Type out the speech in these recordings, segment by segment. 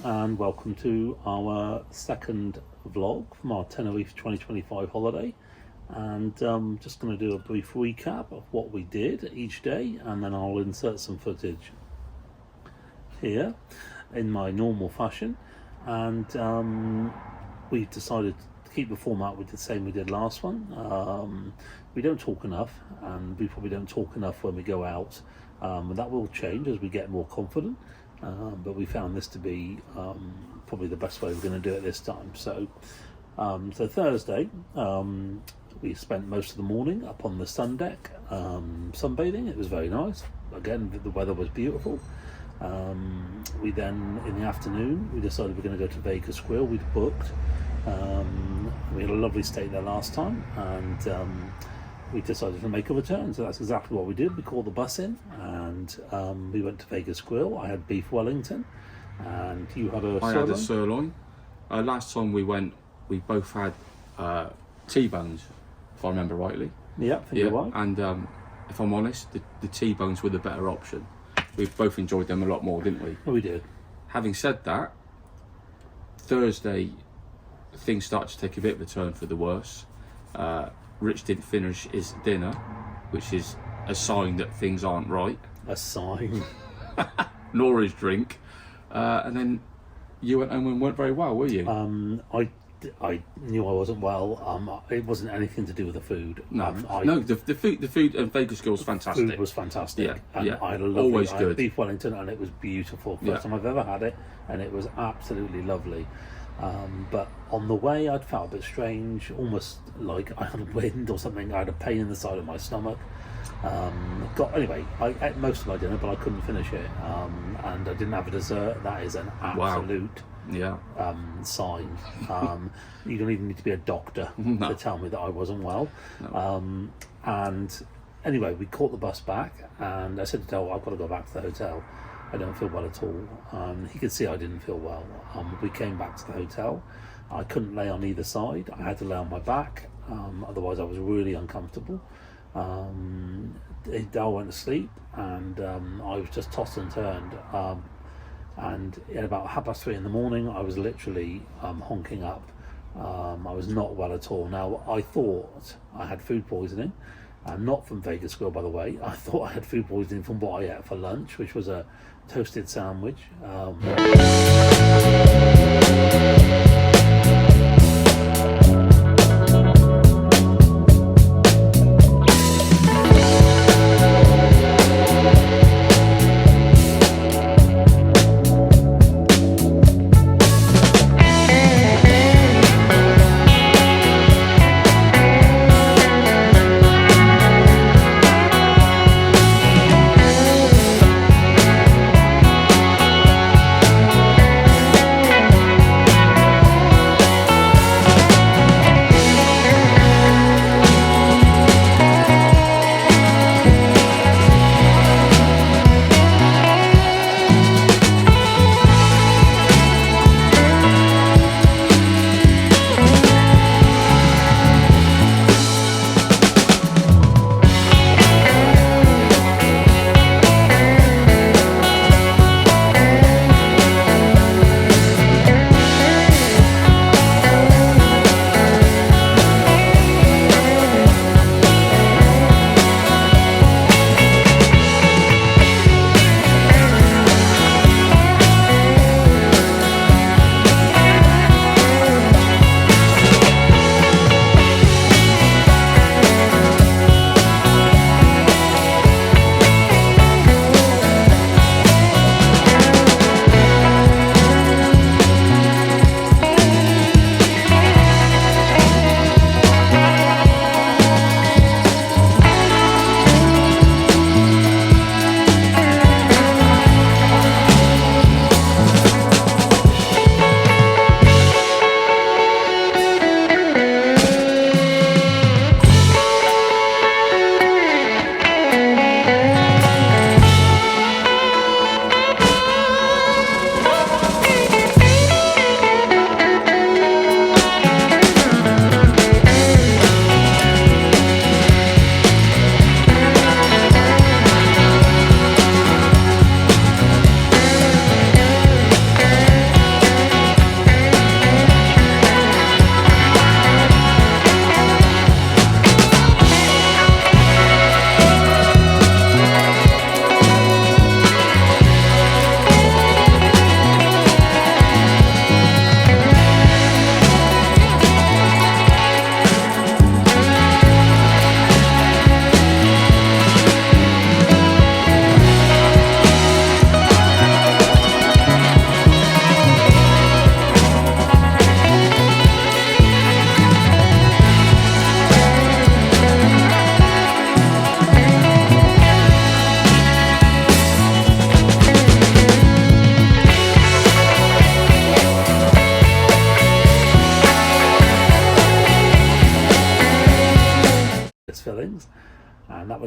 and welcome to our second vlog from our Tenerife 2025 holiday. And just going to do a brief recap of what we did each day, and then I'll insert some footage here in my normal fashion. And we've decided to keep the format with the same we did last one. We don't talk enough, and we probably don't talk enough when we go out, and that will change as we get more confident. But we found this to be probably the best way we're going to do it this time. So Thursday, we spent most of the morning up on the sun deck, sunbathing. It was very nice. Again, the weather was beautiful. We then, in the afternoon, we decided we're going to go to Vegas Grill. We'd booked. We had a lovely stay there last time, and we decided to make a return. So that's exactly what we did. We called the bus in, and we went to Vegas Grill. I had beef Wellington, and you had a sirloin. I had a sirloin. Last time we went, we both had T-bones, if I remember rightly. Yeah, I think you're right. And if I'm honest, the T-bones were the better option. We both enjoyed them a lot more, didn't we? Oh, we did. Having said that, Thursday, things started to take a bit of a turn for the worse. Rich didn't finish his dinner, which is a sign that things aren't right. A sign. Nor his drink. And then you went home and weren't very well, were you? I knew I wasn't well. It wasn't anything to do with the food. No, the food at Vegas Grill was fantastic. Food was fantastic. Yeah, and yeah. I had a lovely, Always I good. had beef Wellington, and it was beautiful. First time I've ever had it, and it was absolutely lovely. But on the way, I'd felt a bit strange, almost like I had a wind or something. I had a pain in the side of my stomach. Anyway, I ate most of my dinner, but I couldn't finish it, and I didn't have a dessert. That is an absolute sign. You don't even need to be a doctor to tell me that I wasn't well. No. And anyway, we caught the bus back, and I said to Del, I've got to go back to the hotel. I don't feel well at all. He could see I didn't feel well. We came back to the hotel. I couldn't lay on either side. I had to lay on my back. Otherwise, I was really uncomfortable. Dal went to sleep, and I was just tossed and turned. And at about 3:30 in the morning, I was literally honking up. I was not well at all. Now, I thought I had food poisoning. Not from Vegas Grill, by the way. I thought I had food poisoning from what I ate for lunch, which was a toasted sandwich.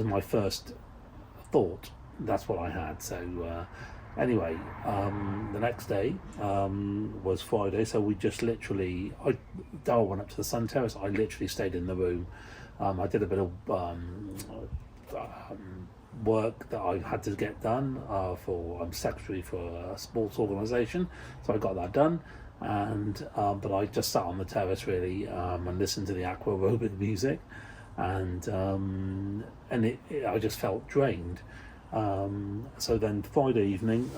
was my first thought. That's what I had. So anyway, the next day was Friday, so we just literally, Daryl went up to the sun terrace. I literally stayed in the room. I did a bit of work that I had to get done for, I'm secretary for a sports organisation, so I got that done. And but I just sat on the terrace really and listened to the aqua aerobic music, and I just felt drained. So then Friday evening,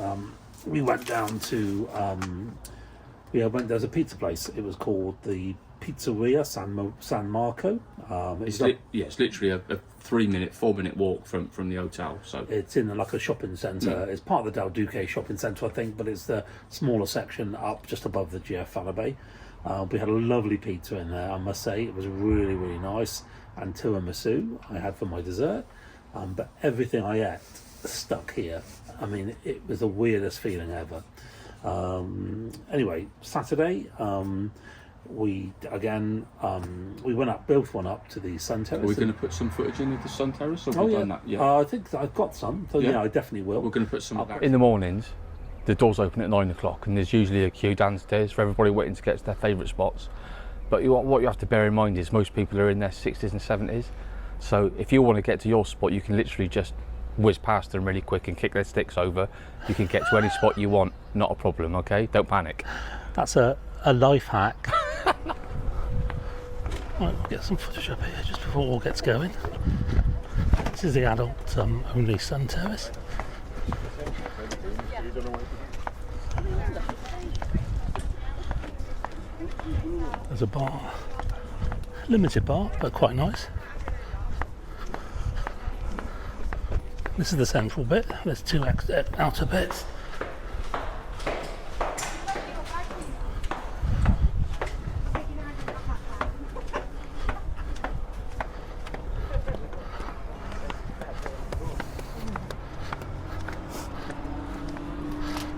we went down to there's a pizza place. It was called the Pizzeria San Marco. It's literally a 4-minute walk from the hotel. So it's in like a shopping centre. It's part of the Del Duque shopping centre, I think, but it's the smaller section up just above the GF Fanabé. We had a lovely pizza in there, I must say. It was really, really nice. And tiramisu I had for my dessert. But everything I ate stuck here. I mean, it was the weirdest feeling ever. Anyway, Saturday, we went up, both went up to the sun terrace. Are we going to put some footage in of the sun terrace? Or have we done that? Yeah. I think I've got some. So yeah, I definitely will. We're going to put some of that. In the mornings, the doors open at 9 o'clock, and there's usually a queue downstairs for everybody waiting to get to their favourite spots. But what you have to bear in mind is most people are in their 60s and 70s. So if you want to get to your spot, you can literally just whiz past them really quick and kick their sticks over. You can get to any spot you want, not a problem, okay? Don't panic. That's a life hack. Right, we'll get some footage up here just before all gets going. This is the adult only sun terrace. There's a bar, limited bar, but quite nice. This is the central bit. There's two outer bits.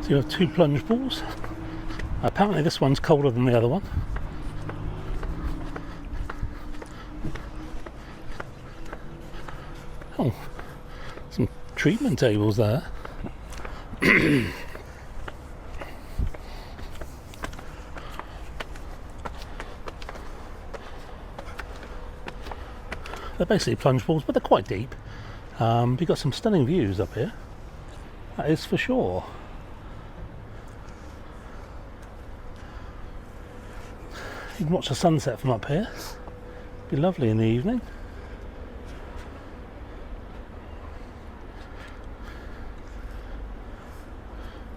So you have two plunge pools. Apparently this one's colder than the other one. Oh, some treatment tables there. They're basically plunge pools, but they're quite deep. You've got some stunning views up here. That is for sure. You can watch the sunset from up here. Be lovely in the evening.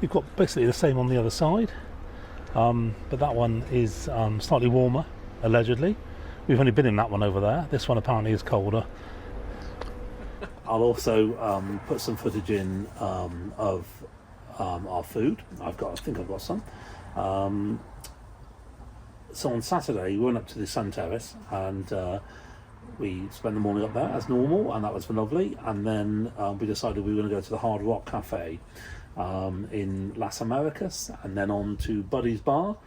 You've got basically the same on the other side, but that one is slightly warmer, allegedly. We've only been in that one over there. This one apparently is colder. I'll also put some footage in of our food. I think I've got some. So on Saturday we went up to the sun terrace and we spent the morning up there as normal, and that was lovely. And then we decided we were going to go to the Hard Rock Cafe in Las Americas, and then on to Buddy's Bar,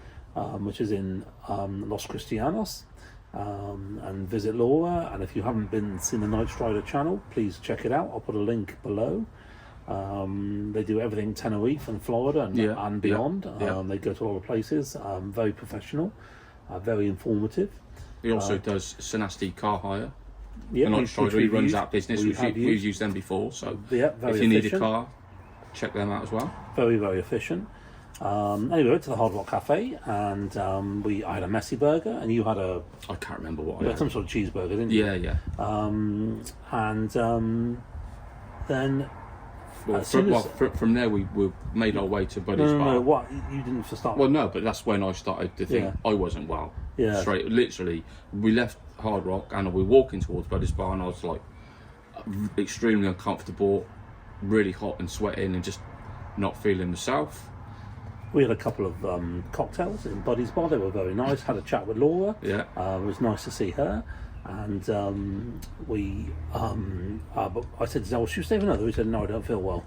which is in Los Cristianos, and visit Laura. And if you haven't seen the Night Strider channel, please check it out. I'll put a link below. They do everything Tenerife and Florida and beyond. They go to a lot of places. Very professional, very informative. He also does Sanasti car hire. Yeah, and Night Strider, he runs that business. We've used them before. So if you need a car, check them out as well. Very, very efficient. Anyway, we went to the Hard Rock Cafe, and I had a messy burger, and you had I can't remember what you I had. Some sort of cheeseburger, didn't you? Yeah. Then from there we made our way to Buddy's Bar. No, what? You didn't start? Well, no, but that's when I started to think I wasn't well. Yeah. Literally, we left Hard Rock and we were walking towards Buddy's Bar, and I was like extremely uncomfortable, really hot and sweating, and just not feeling myself. We had a couple of cocktails in Buddy's Bar. They were very nice. Had a chat with Laura. Yeah. It was nice to see her. And but I said to Noel, should we stay for another? He said, no, I don't feel well.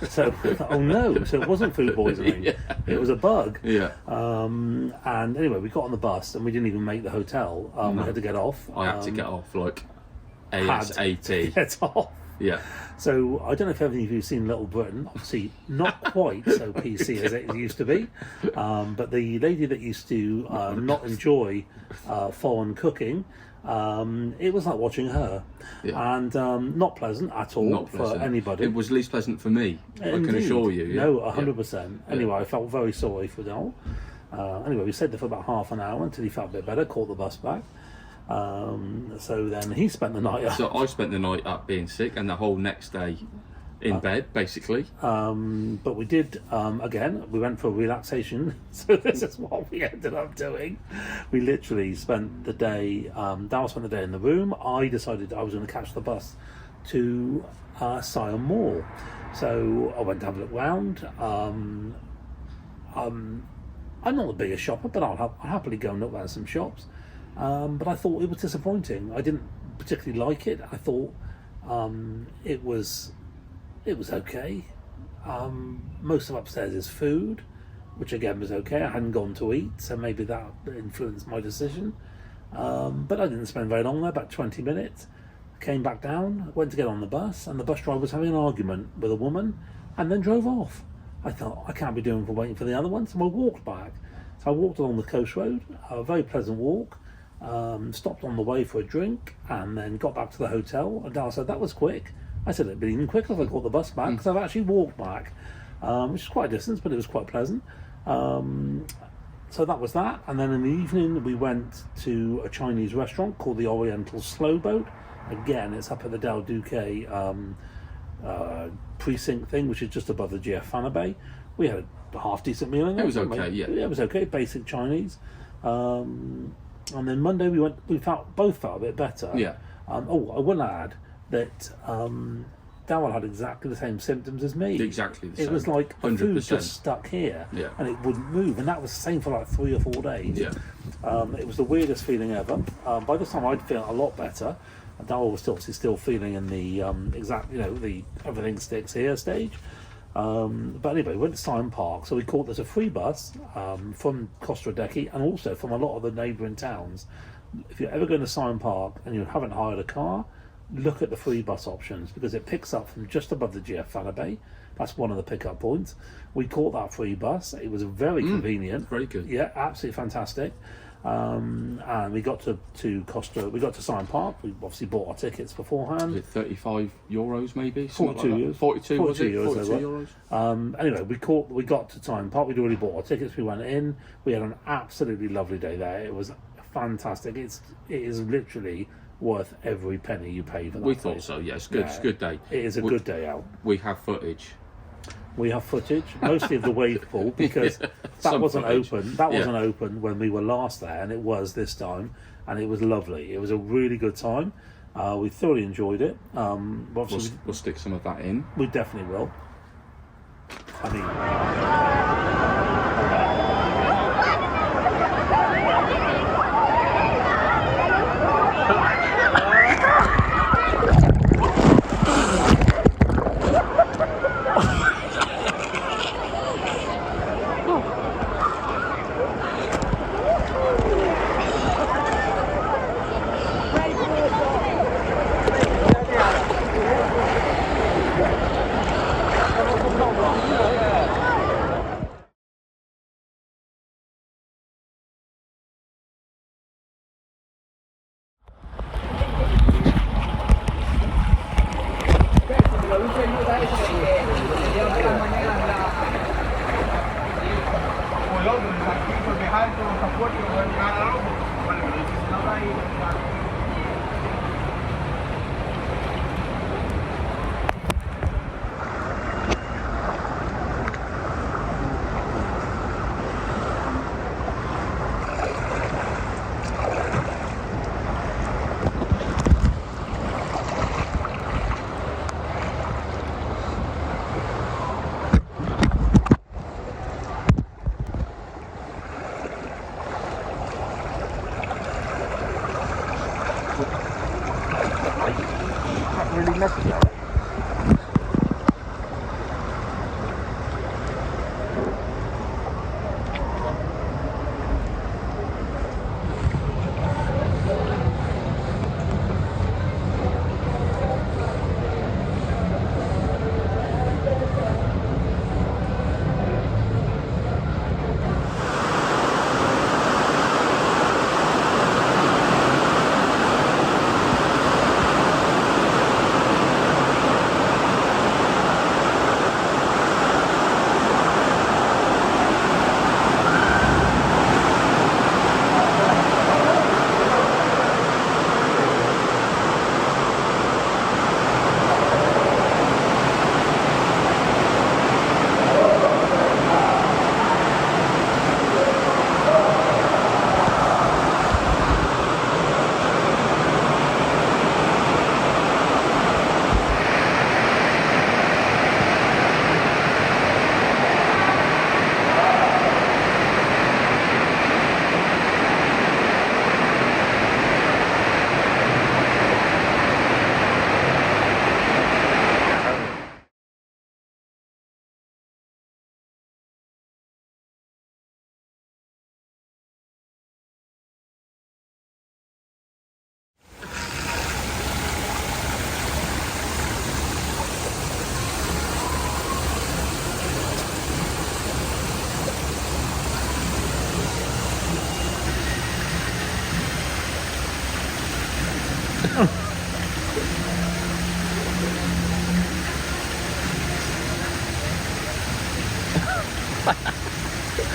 So I thought, oh no, so it wasn't food poisoning. It was a bug. Yeah. And anyway, we got on the bus and we didn't even make the hotel. We had to get off. I had to get off like ASAP. Get off. Yeah. So I don't know if any of you have seen Little Britain. Obviously, not quite so PC as it used to be. But the lady that used to not enjoy foreign cooking, it was like watching her, and not pleasant at all Not pleasant. for anybody. It was least pleasant for me. I can Indeed. assure you. Yeah. No, 100%. Anyway, I felt very sorry for Noel. Anyway, we stayed there for about half an hour until he felt a bit better, caught the bus back. So then he spent the night up. So I spent the night up being sick, and the whole next day in bed, basically. But we did, again, we went for relaxation. So this is what we ended up doing. We literally spent the day, Dal spent the day in the room. I decided I was going to catch the bus to Siam Mall. So I went to have a look round. I'm not the biggest shopper, but I'll happily go and look around some shops. But I thought it was disappointing. I didn't particularly like it. I thought it was okay. Most of upstairs is food, which again was okay. I hadn't gone to eat, so maybe that influenced my decision. But I didn't spend very long there, about 20 minutes. Came back down, went to get on the bus, and the bus driver was having an argument with a woman and then drove off. I thought, I can't be doing for waiting for the other one, so I walked back. So I walked along the coast road, a very pleasant walk, stopped on the way for a drink, and then got back to the hotel. And Dal said, that was quick. I said, it'd been even quicker if I caught the bus back, because I've actually walked back, which is quite a distance, but it was quite pleasant. So that was that. And then in the evening, we went to a Chinese restaurant called the Oriental Slow Boat. Again, it's up at the Del Duque precinct thing, which is just above the GF Fanabé. We had a half decent meal in there. It was okay, yeah. It was okay, basic Chinese. And then Monday we both felt a bit better. Yeah. I will add that Darryl had exactly the same symptoms as me. Exactly the same. It was like the 100%. food just stuck here, and it wouldn't move, and that was the same for like 3 or 4 days. Yeah. It was the weirdest feeling ever. By the time I'd feel a lot better, Darryl was still feeling in the the everything sticks here stage. But anyway, we went to Siam Park, so there's a free bus from Costa Adeje and also from a lot of the neighbouring towns. If you're ever going to Siam Park and you haven't hired a car, look at the free bus options, because it picks up from just above the GF Fanabé. That's one of the pickup points. We caught that free bus. It was very convenient. Very good. Yeah, absolutely fantastic. And we got to Siam Park. We obviously bought our tickets beforehand. Was it 35 euros maybe? 42 like euros. 42 was it? 42 42 euros. Anyway, we got to Siam Park. We'd already bought our tickets. We went in. We had an absolutely lovely day there. It was fantastic. It is literally worth every penny you pay for that. We thought so. Yeah, it's good. It's a good day. It is a good day out. We have footage. We have footage, mostly of the wave pool, because that wasn't footage. open. That wasn't open when we were last there, and it was this time, and it was lovely. It was a really good time. We thoroughly enjoyed it. Obviously, We'll stick some of that in. we definitely will. I mean,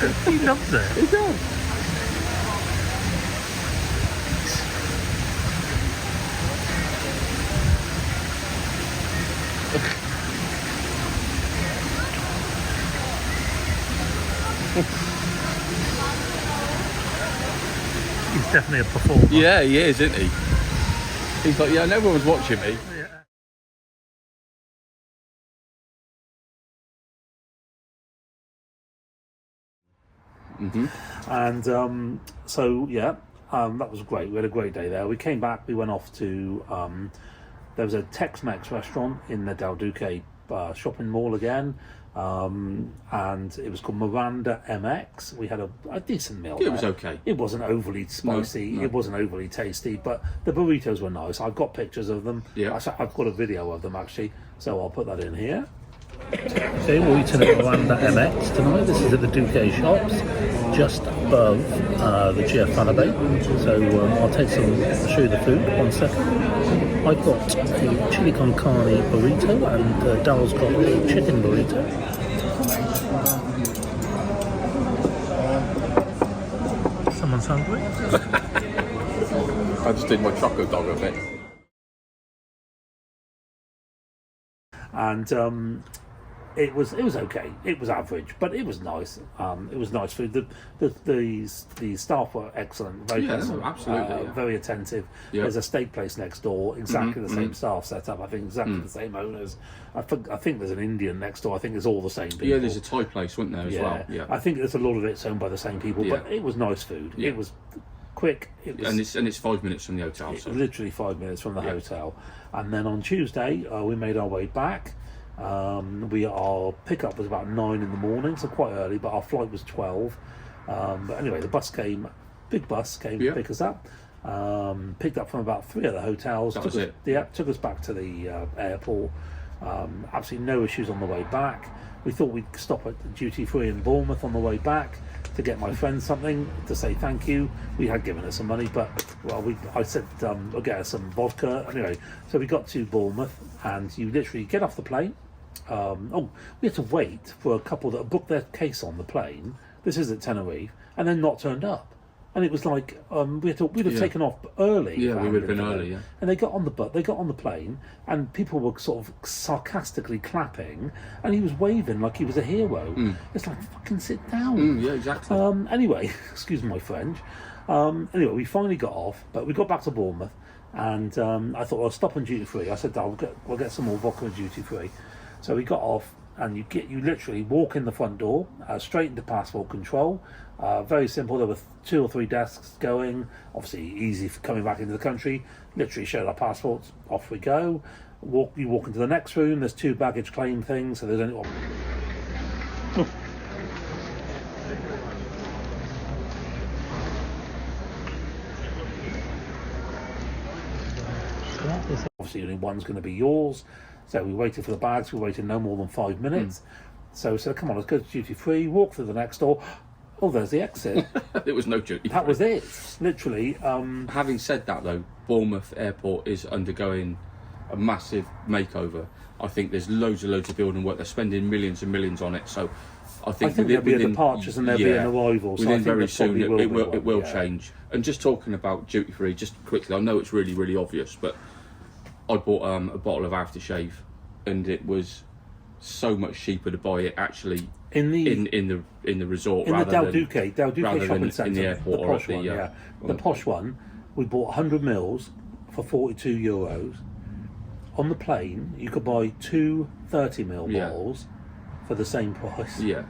He loves it. He does. He's definitely a performer. Yeah, he is, isn't he? He's like, yeah, no one's watching me. Yeah. And so yeah, that was great. We had a great day there. We came back. We went off to there was a Tex-Mex restaurant in the Del Duque shopping mall again, and it was called Miranda MX. We had a decent meal. It was okay. It wasn't overly spicy. No. It wasn't overly tasty, but the burritos were nice. I've got pictures of them. Yeah. I've got a video of them actually, so I'll put that in here. Okay, we're eating at Miranda MX tonight. This is at the Duque Shops, just above the GF Fanabé. So I'll show you the food. 1 second. I've got a chili con carne burrito, and Daryl's got a chicken burrito. Someone's hungry. I just did my chocolate dog a bit. And it was okay. It was average, but it was nice. It was nice food. The staff were excellent, very pleasant, absolutely, very attentive. Yeah. There's a steak place next door, exactly the same staff set up. I think exactly the same owners. I think there's an Indian next door. I think it's all the same people. Yeah, there's a Thai place, wasn't there, as well? Yeah. I think there's a lot of it's owned by the same people, but it was nice food. Yeah. It was quick. It was, and it's 5 minutes from the hotel. So. Literally 5 minutes from the hotel. And then on Tuesday, we made our way back. Our pickup was about 9 in the morning, so quite early, but our flight was 12. But anyway, the bus came, big bus came to pick us up, picked up from about 3 other hotels. That was it. Yeah, took us back to the airport. Absolutely no issues on the way back. We thought we'd stop at the duty free in Bournemouth on the way back to get my friend something to say thank you. We had given her some money, but I said I'll get her some vodka. Anyway, so we got to Bournemouth, and you literally get off the plane. We had to wait for a couple that had booked their case on the plane. This is at Tenerife, and then not turned up. And it was like we'd have taken off early. Yeah, we would have been early. Yeah. And they got on the plane, and people were sort of sarcastically clapping, and he was waving like he was a hero. It's like, fucking sit down. Yeah, exactly. Anyway, excuse my French. Anyway, we finally got off, but we got back to Bournemouth, and I thought I'll stop on duty free. I said, we'll get some more vodka on duty free. So we got off, and you literally walk in the front door, straight into passport control. Very simple. There were 2 or 3 desks going. Obviously easy for coming back into the country. Literally showed our passports. Off we go. You walk into the next room. There's 2 baggage claim things. So there's only. Obviously only one's going to be yours. So we waited for the bags. We waited no more than 5 minutes. So we said, come on, let's go to duty free. Walk through the next door. Oh, there's the exit. There was no duty free. That was it. Literally. Having said that, though, Bournemouth Airport is undergoing a massive makeover. I think there's loads of building work. They're spending millions and millions on it. So I think there'll be departures and there'll be an arrival. So within very soon, it will change. And just talking about duty free, just quickly, I know it's really, really obvious, but I bought a bottle of aftershave, and it was so much cheaper to buy it actually in the resort in rather the than Del Duque shopping centre, in the airport, the posh one. The posh one. We bought 100 mils for €42. On the plane, you could buy 2 30 ml bottles for the same price. Yeah.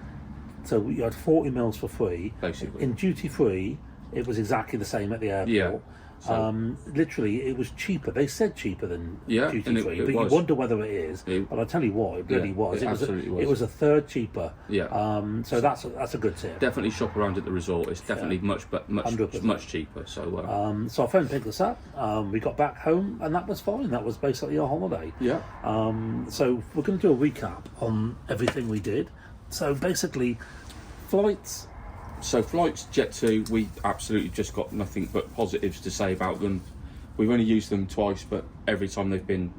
So you had 40 mils for free. Basically. In duty free, it was exactly the same at the airport. Yeah. So, literally, it was cheaper. They said cheaper than duty free, but was. you wonder whether it is. But I tell you what, it really was. Absolutely it was a third cheaper. Yeah. So that's a good tip. Definitely shop around at the resort. It's definitely much cheaper. So. So our friend picked us up. We got back home, and that was fine. That was basically our holiday. Yeah. So we're going to do a recap on everything we did. So basically, flights. So flights, Jet2, we absolutely just got nothing but positives to say about them. We've only used them twice, but every time they've been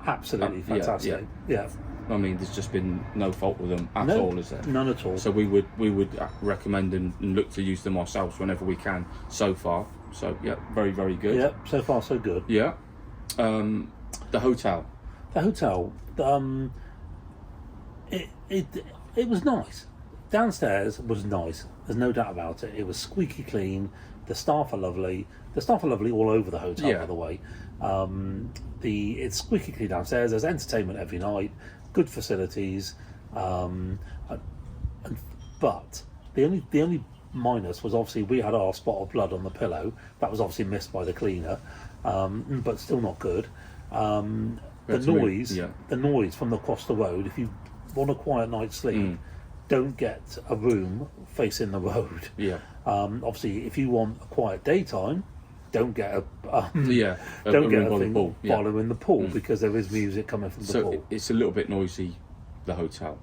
absolutely fantastic. Yeah. I mean, there's just been no fault with them at all, is there? None at all. So we would recommend and look to use them ourselves whenever we can. So far, so yeah, very very good. Yeah, so far so good. Yeah. The hotel. The hotel, it was nice. Downstairs was nice. There's no doubt about it. It was squeaky clean. The staff are lovely. The staff are lovely all over the hotel, Yeah. by the way. It's squeaky clean downstairs. There's entertainment every night. Good facilities. But the only minus was obviously we had our spot of blood on the pillow. That was obviously missed by the cleaner, but still not good. The noise from across the road. If you want a quiet night's sleep, don't get a room facing the road. Yeah. Obviously, if you want a quiet daytime, don't get a room thing following the pool because there is music coming from the pool. So it's a little bit noisy, the hotel,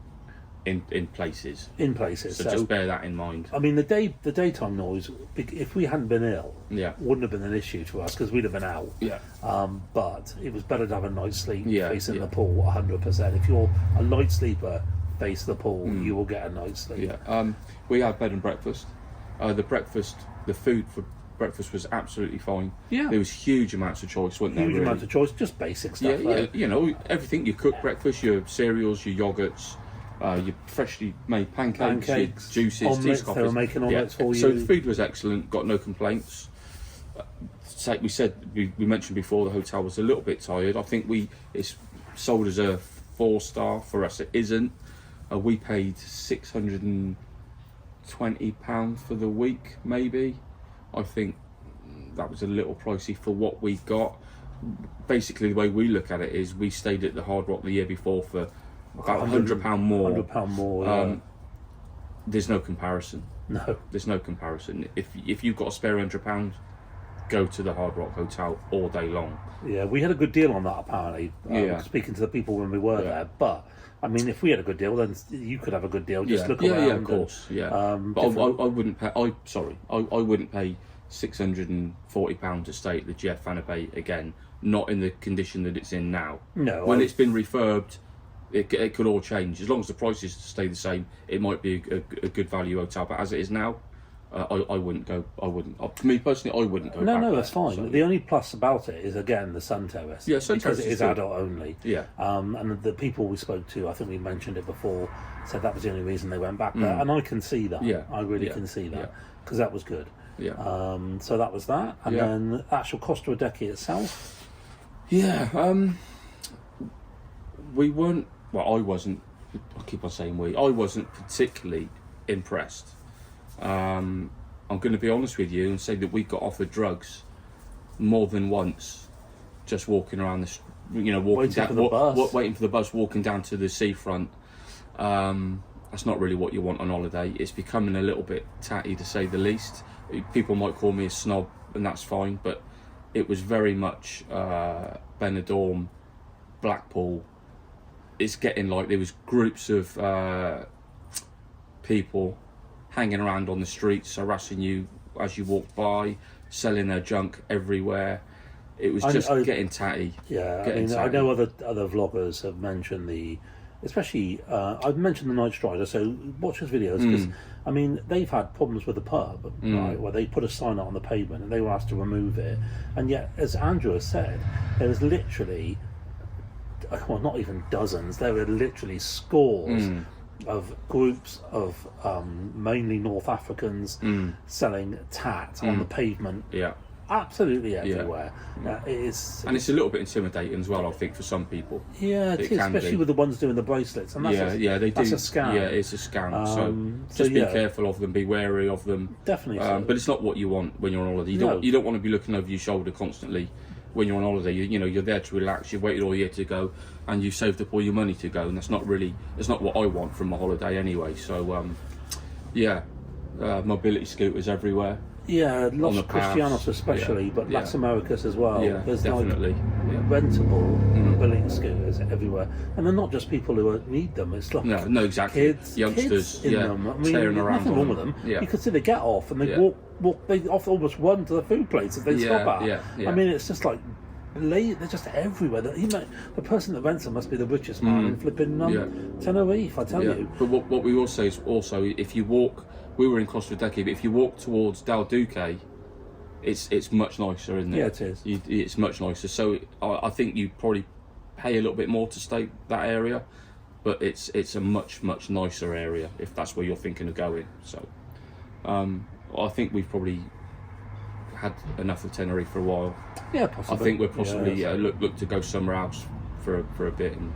in places. In places. So just bear that in mind. I mean, the daytime noise, if we hadn't been ill, Yeah. wouldn't have been an issue to us because we'd have been out. Yeah. But it was better to have a night's sleep facing yeah. the pool, 100%. If you're a light sleeper, face the pool, you will get a night's sleep. Yeah. We had bed and breakfast. The food for breakfast was absolutely fine. Yeah. There was huge amounts of choice, wasn't there? Huge really? amount of choice, just basic Yeah, stuff. yeah. You know, everything. Your cooked breakfast, your cereals, your yogurts, your freshly made pancakes, your juices, omelettes, teas, coffees. they were making omelettes for you. So the food was excellent. Got no complaints. Like we mentioned before, the hotel was a little bit tired. I think it's sold as a 4-star. For us, it isn't. We paid £620 for the week, maybe. I think that was a little pricey for what we got. Basically, the way we look at it is we stayed at the Hard Rock the year before for about £100 more. £100 more. Yeah. There's no comparison. No. There's no comparison. If you've got a spare £100, go to the Hard Rock Hotel all day long. Yeah, we had a good deal on that apparently. Speaking to the people when we were there, but I mean, if we had a good deal, then you could have a good deal. Just look around. Yeah, of course. But I wouldn't pay. I wouldn't pay £640 to stay at the GF Fanabé again. Not in the condition that it's in now. No. When it's been refurbed, it could all change. As long as the prices stay the same, it might be a good value hotel. But as it is now, I wouldn't go. Me personally, I wouldn't go. No, back that's there, fine. so. The only plus about it is again the sun terrace. Yeah, sun because terrace it is is good. adult only. Yeah. And the people we spoke to, I think we mentioned it before, said that was the only reason they went back there, and I can see that. Yeah. I really can see that because that was good. Yeah. So that was that, and then actual Costa Adeje itself. Yeah. We weren't. Well, I wasn't. I keep on saying we. I wasn't particularly impressed. I'm going to be honest with you and say that we got offered drugs more than once, just walking around waiting for the bus, walking down to the seafront. That's not really what you want on holiday. It's becoming a little bit tatty, to say the least. People might call me a snob, and that's fine, but it was very much Benidorm, Blackpool. It's getting like there was groups of people hanging around on the streets, harassing you as you walk by, selling their junk everywhere. It was just getting tatty. Yeah, I know other vloggers have mentioned especially I've mentioned the Night Strider, so watch his videos because I mean they've had problems with the pub, right, where they put a sign out on the pavement and they were asked to remove it, and yet, as Andrew has said, there was literally, well, not even dozens, there were literally scores of groups of mainly North Africans selling tat on the pavement. Yeah. Absolutely everywhere. It is, and it's a little bit intimidating as well, I think, for some people. Yeah, it is, especially with the ones doing the bracelets. And that's they do. That's a scam. Yeah, it's a scam. So just be careful of them, be wary of them. Definitely. But it's not what you want when you're on holiday. You don't want to be looking over your shoulder constantly when you're on holiday. You're there to relax. You've waited all year to go, and you've saved up all your money to go, and that's not what I want from my holiday anyway. So mobility scooters everywhere. Yeah, Los Cristianos especially, but Las Americas as well. Yeah, there's definitely. Rentable mobility scooters everywhere, and they're not just people who need them. It's like no, exactly. Kids in them. I mean, tearing there's around nothing wrong with them. Yeah. You could see they get off and they walk. They almost run to the food places they stop at. Yeah. I mean, it's just like they're just everywhere. The person that rents them must be the richest man in flipping Tenerife, I tell you. But what we will say is also, if you walk, we were in Costa Adeje, but if you walk towards Del Duque, it's much nicer, isn't it? Yeah, it is. It's much nicer. So I think you probably pay a little bit more to stay that area, but it's a much nicer area if that's where you're thinking of going. So I think we've probably had enough of Tenerife for a while. Yeah, possibly. I think we'll possibly look to go somewhere else for a bit and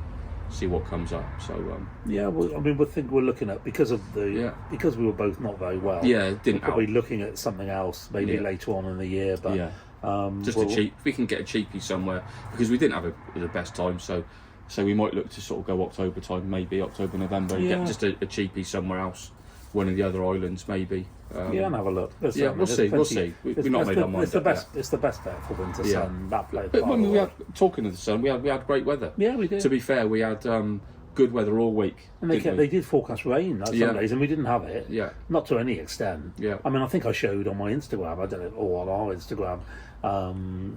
see what comes up. So well, I mean, we're looking at because we were both not very well. Yeah, it didn't we're probably help. looking at something else maybe later on in the year. But just if we can get a cheapie somewhere, because we didn't have the best time. So we might look to sort of go October time, maybe October, November, and get just a cheapie somewhere else, one of the other islands maybe. And have a look. We'll see. We've not made our mind up yet. It's the best bet for winter sun. That place. But when we had, talking of the sun, we had great weather. Yeah, we did. To be fair, we had good weather all week. And they did forecast rain some days, and we didn't have it. Yeah. Not to any extent. Yeah. I mean, I think I showed on my Instagram, I don't know, or on our Instagram,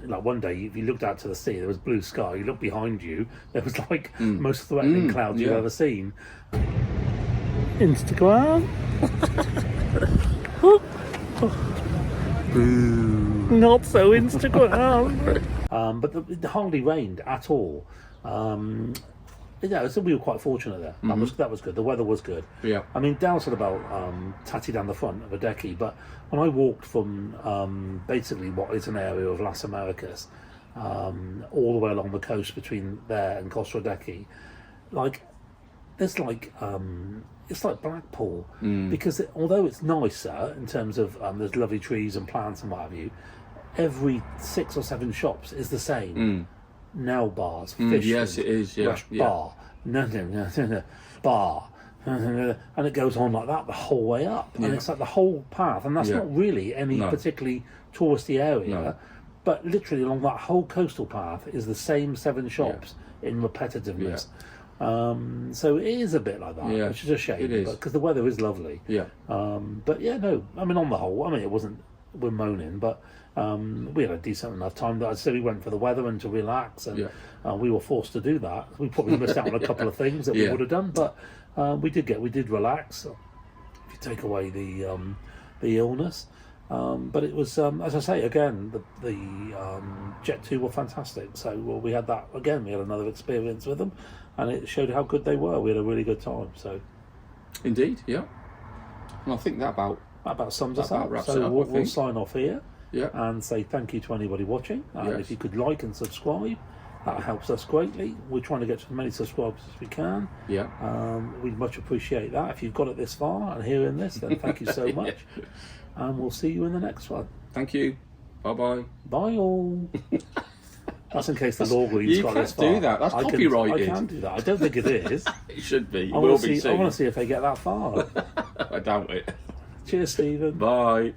like one day, if you looked out to the sea, there was blue sky. You looked behind you, there was like the most threatening clouds you've ever seen. Instagram. Boo. Not so Instagram. But it hardly rained at all. So we were quite fortunate there. That was good. The weather was good. Yeah. I mean, Dal said about tatty down the front of Adeje, but when I walked from basically what is an area of Las Americas, all the way along the coast between there and Costa Adeje, it's like Blackpool, because although it's nicer in terms of there's lovely trees and plants and what have you, every 6 or 7 shops is the same. Nail bars, fish yes, food, it is. Yeah, bar, no, bar, and it goes on like that the whole way up, and it's like the whole path, and that's not really any particularly touristy area, but literally along that whole coastal path is the same 7 shops in repetitiveness. So it is a bit like that, which is a shame. It is, because the weather is lovely. Yeah. But I mean, on the whole, it wasn't. We're moaning, but we had a decent enough time that I'd say we went for the weather and to relax, and we were forced to do that. We probably missed out on a couple of things that we would have done, but we did relax. If you take away the illness. But it was, as I say, again, the Jet 2 were fantastic. So we had that again. We had another experience with them, and it showed how good they were. We had a really good time. So, indeed, yeah. And I think that about sums us up. Wraps So it up, we'll sign off here, and say thank you to anybody watching. If you could like and subscribe, that helps us greatly. We're trying to get to as many subscribers as we can. We'd much appreciate that. If you've got it this far and hearing this, then thank you so much. And we'll see you in the next one. Thank you. Bye-bye. Bye all. That's in case the law reads got this far. You can't do that. That's copyrighted. I can do that. I don't think it is. It should be. It I will want be to soon. I want to see if they get that far. I doubt it. Cheers, Stephen. Bye.